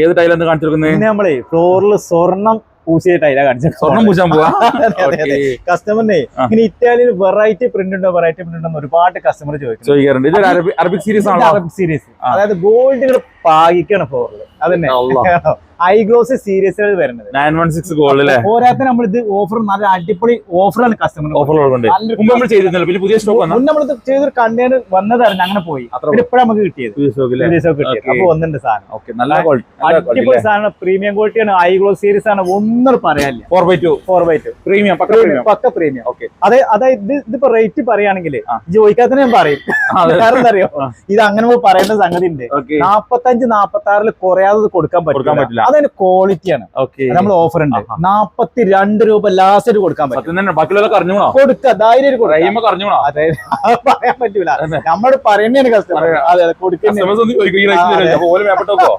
ഏത് ടൈലെന്ന് കാണിച്ചിരിക്കുന്നത്? നമ്മളെ ഫ്ലോറിൽ സ്വർണം പൂശിയ ടൈലാ കാണിച്ചത്. സ്വർണം പൂശാൻ പോവാ. കസ്റ്റമറിനെ ഇങ്ങനെ ഇറ്റാലിയൻ വെറൈറ്റി പ്രിന്റ് ഉണ്ടോ ഒരുപാട് കസ്റ്റമർ ചോദിക്കാറുണ്ട്. ഇത് അറബിക് സീരീസ് ആണ്. അറബിക് സീരീസ്, അതായത് ഗോൾഡുകൾ പാകിക്കാണ് ഫ്ലോറിൽ. അതന്നെ ഐ ഗ്ലോസ് സീരീസുകൾ വരുന്നത് 916 ഗോൾഡ് അല്ലേ? പോരാത്ത നമ്മൾ ഇത് ഓഫർ നല്ല അടിപൊളി ഓഫറാണ് കസ്റ്റമർ നമ്മൾ ചെയ്തിരുന്നല്ലോ. പിന്നെ പുതിയ സ്റ്റോക്ക് നമ്മളിത് ചെയ്തൊരു കണ്ടെയ്നർ വന്നതായിരുന്നു, അങ്ങനെ പോയി. ഇപ്പോഴാണ് നമുക്ക് കിട്ടിയത്. അപ്പൊ വന്നിട്ടുണ്ട് സാധനം, നല്ല അടിപൊളി സാധനം, പ്രീമിയം ക്വാളിറ്റിയാണ്, ഐ ഗ്ലോസ് സീരീസ് ആണ്, ഒന്നും പറയാനില്ല. 4x2 പ്രീമിയം, പക്ക പ്രീമിയം. അതായത് ഇതിപ്പോ റേറ്റ് പറയുകയാണെങ്കിൽ ചോദിക്കാത്ത ഞാൻ പറയും. കാരണം എന്താ അറിയോ, ഇത് അങ്ങനെ പറയേണ്ട സംഗതി ഉണ്ട്. 45-46 കുറയാതെ കൊടുക്കാൻ പറ്റില്ല. അതിന് ക്വാളിറ്റിയാണ്. നമ്മൾ ഓഫർ ഉണ്ട് 42 രൂപ ലാസ്റ്റ് കൊടുക്കാൻ പറ്റും. കൊടുക്കുക, ധൈര്യം പറയാൻ പറ്റൂല. നമ്മളോട് പറയുന്നതാണ് കസ്റ്റമർ. അതെ, കൊടുക്കുന്നത്.